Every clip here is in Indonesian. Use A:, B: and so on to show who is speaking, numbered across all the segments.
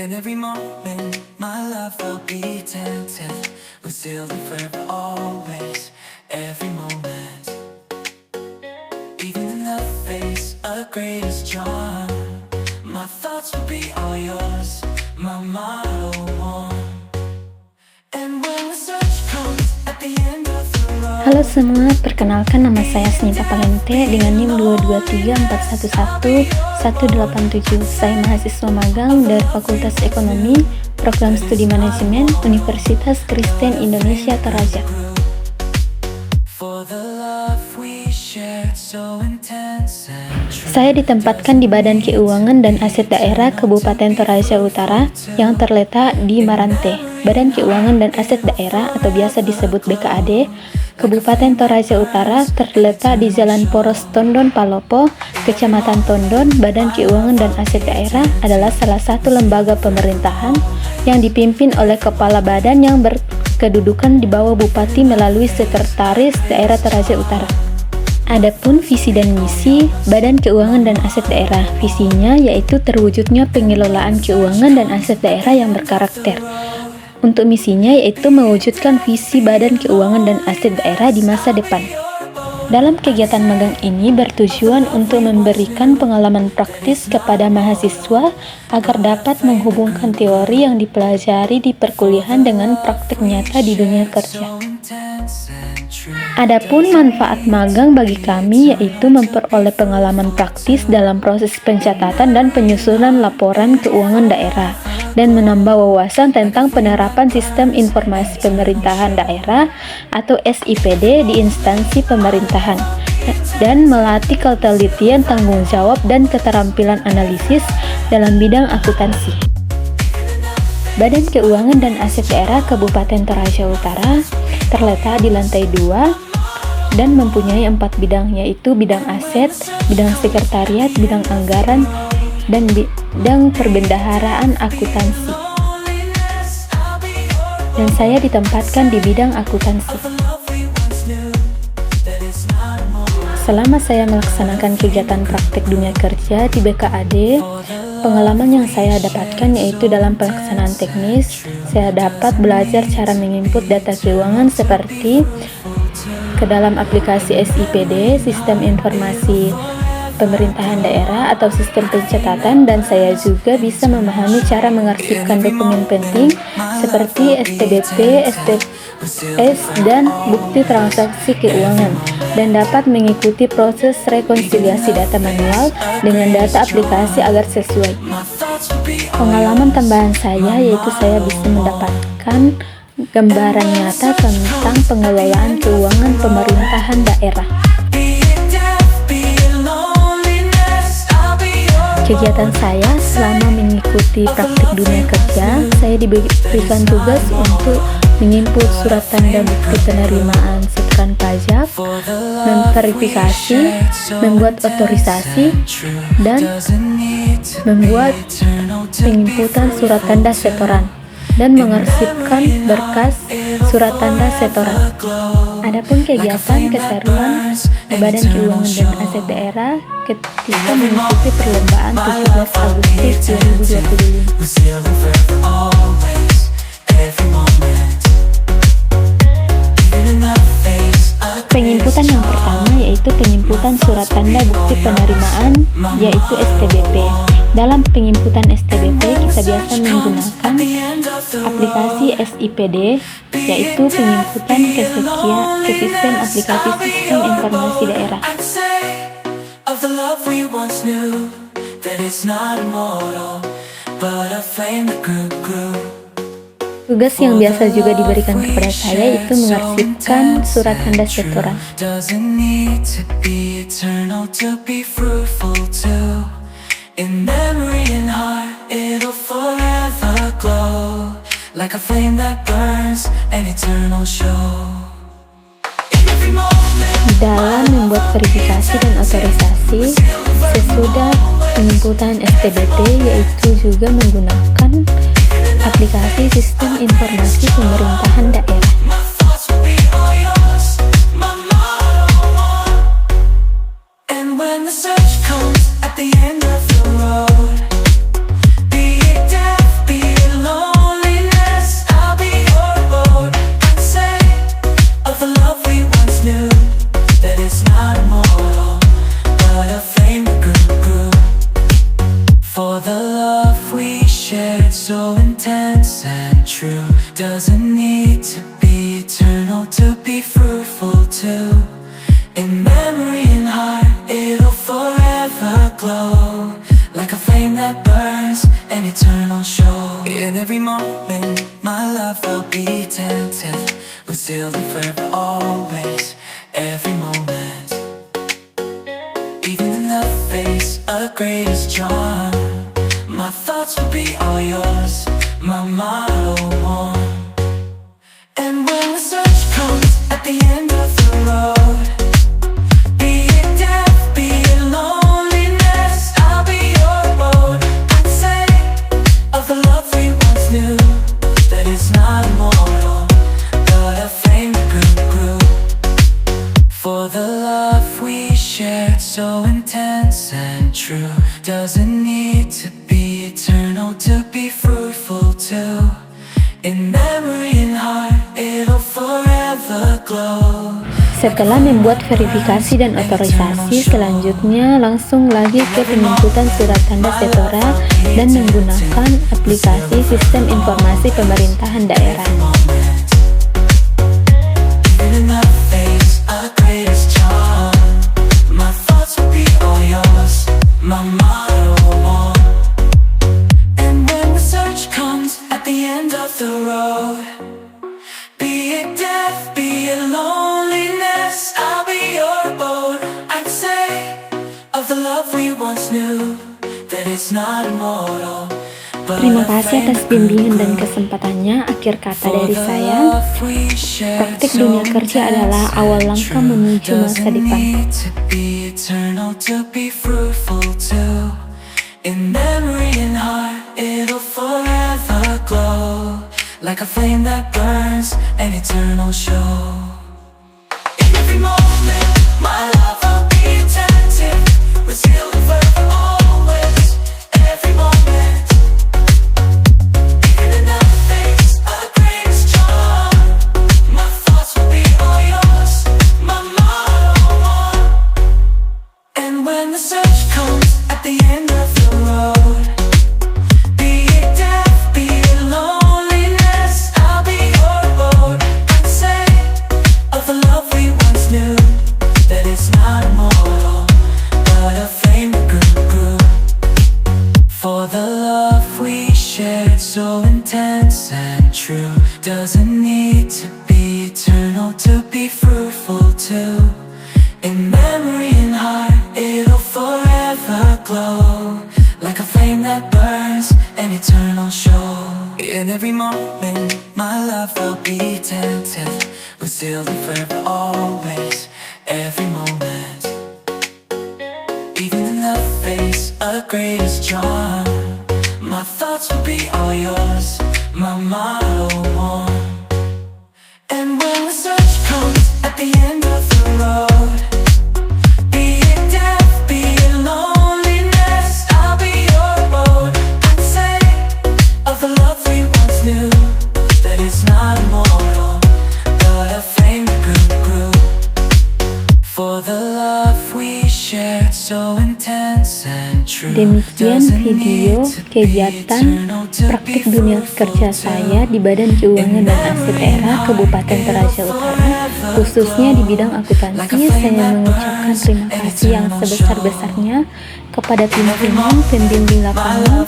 A: In every moment, my love will be tempted. We're still forever, always, every moment. Even in the face of greatest charm, my thoughts will be all yours, my motto one. And when the search comes at the end of the road.
B: Halo semua, perkenalkan nama saya Snita Palente dengan NIM 223411187. Saya mahasiswa magang dari Fakultas Ekonomi, Program Studi Manajemen, Universitas Kristen Indonesia Toraja. Saya ditempatkan di Badan Keuangan dan Aset Daerah Kabupaten Toraja Utara yang terletak di Marante. Badan Keuangan dan Aset Daerah atau biasa disebut BKAD Kabupaten Toraja Utara terletak di Jalan Poros Tondon Palopo, Kecamatan Tondon. Badan Keuangan dan Aset Daerah adalah salah satu lembaga pemerintahan yang dipimpin oleh kepala badan yang berkedudukan di bawah Bupati melalui Sekretaris Daerah Toraja Utara. Adapun visi dan misi Badan Keuangan dan Aset Daerah, visinya yaitu terwujudnya pengelolaan keuangan dan aset daerah yang berkarakter. Untuk misinya yaitu mewujudkan visi Badan Keuangan dan Aset Daerah di masa depan. Dalam kegiatan magang ini bertujuan untuk memberikan pengalaman praktis kepada mahasiswa agar dapat menghubungkan teori yang dipelajari di perkuliahan dengan praktik nyata di dunia kerja. Adapun manfaat magang bagi kami yaitu memperoleh pengalaman praktis dalam proses pencatatan dan penyusunan laporan keuangan daerah dan menambah wawasan tentang penerapan sistem informasi pemerintahan daerah atau SIPD di instansi pemerintahan dan melatih ketelitian tanggung jawab dan keterampilan analisis dalam bidang akuntansi. Badan Keuangan dan Aset Daerah Kabupaten Toraja Utara terletak di lantai 2 dan mempunyai 4 bidang, yaitu bidang aset, bidang sekretariat, bidang anggaran, dan bidang perbendaharaan akuntansi. Dan saya ditempatkan di bidang akuntansi. Selama saya melaksanakan kegiatan praktik dunia kerja di BKAD, pengalaman yang saya dapatkan yaitu dalam pelaksanaan teknis, saya dapat belajar cara menginput data keuangan seperti ke dalam aplikasi SIPD, Sistem Informasi Pemerintahan Daerah atau sistem pencatatan, dan saya juga bisa memahami cara mengarsipkan dokumen penting seperti STBP, STS, dan bukti transaksi keuangan, dan dapat mengikuti proses rekonsiliasi data manual dengan data aplikasi agar sesuai. Pengalaman tambahan saya yaitu saya bisa mendapatkan gambaran nyata tentang pengelolaan keuangan pemerintahan daerah. Kegiatan saya selama mengikuti praktik dunia kerja, saya diberikan tugas untuk menginput surat tanda bukti penerimaan setoran pajak, memverifikasi, membuat otorisasi, dan membuat penginputan surat tanda setoran dan mengarsipkan berkas surat tanda setoran. Adapun kegiatan keseruan Badan Keuangan dan Aset Daerah ketika mengikuti perlombaan 17 Agustus 2025. Penginputan yang pertama yaitu penginputan surat tanda bukti penerimaan yaitu STBP. Dalam penginputan STBP kita biasa menggunakan aplikasi SIPD yaitu penginputan ke sistem aplikasi sistem informasi daerah. Tugas yang biasa juga diberikan kepada saya itu mengarsipkan surat tanda setoran.
A: In memory and heart, it'll forever glow like a flame that burns an eternal show.
B: Dalam membuat verifikasi dan otorisasi sesudah penginputan STBP yaitu juga menggunakan aplikasi sistem informasi pemerintahan daerah.
A: And when the search comes at the end of the road, be it death, be we shared, so intense and true, doesn't need to be eternal to be fruitful too. In memory and heart, it'll forever glow, like a flame that burns, an eternal show. In every moment, my love felt beaten till we sealed it forever always. Every moment, even in the face of greatest charm, my thoughts will be all yours, my motto one. And when the search comes at the end of the road, be it death, be it loneliness, I'll be your boat. I'd say of the love we once knew, that it's not immortal, but a flame that grew. For the love we shared, so intense and true, doesn't need to be eternal to be fruitful too. In memory and heart, it'll forever glow.
B: Setelah membuat verifikasi dan otorisasi, selanjutnya langsung lagi ke penjemputan surat tanda setora dan menggunakan aplikasi sistem informasi pemerintahan daerah. Terima kasih atas bimbingan dan kesempatannya. Akhir kata dari saya, praktik dunia kerja adalah awal langkah menuju masa depan.
A: In memory and heart, it'll forever glow, like a flame that burns, an eternal show. In every moment, my love will be attentive, we're sealed forever always. Every moment, even in the face of the greatest charm, my thoughts will be all yours, my motto one. And when the search comes at the end of the road, be it death, be it loneliness, I'll be your boat. I'd say of the love we once knew, that it's not immortal, but a flame that grew. For the love we shared, so intense and true, doesn't need to be eternal to be fruitful too. In memory and heart, it'll forever glow, like a flame that burns, an eternal show. In every moment, my love felt beaten till we sealed it forever always. Every moment, even in the face of greatest charm, my thoughts will be all yours, my motto one. And when the search comes at the end of the road, be it death, be it loneliness, I'll be your boat. I'd say of the love we once knew, that it's not immortal, but a flame that grew. For the love we shared, so intense and true.
B: Demikian video kegiatan praktik dunia kerja saya di Badan Keuangan dan Aset Daerah Kabupaten Toraja Utara, khususnya di bidang akuntansi. Saya mengucapkan terima kasih yang sebesar-besarnya kepada pimpinan, pembimbing lapangan,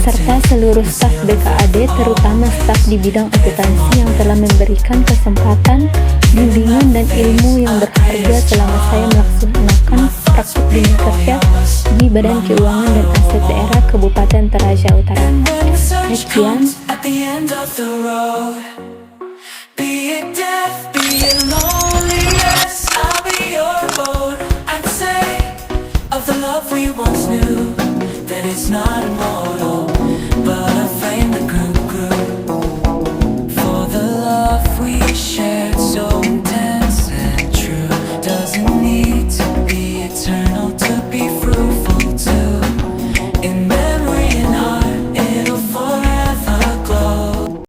B: serta seluruh staf BKAD, terutama staf di bidang akuntansi yang telah memberikan kesempatan, bimbingan, dan ilmu yang berharga selama saya melaksanakan praktik dunia kerja di Badan Keuangan dan Aset Daerah Kabupaten Toraja Utara. Sekian.
A: Be it death, be it loneliness, I'll be your boat. I'd say of the love we once knew, that it's not immortal.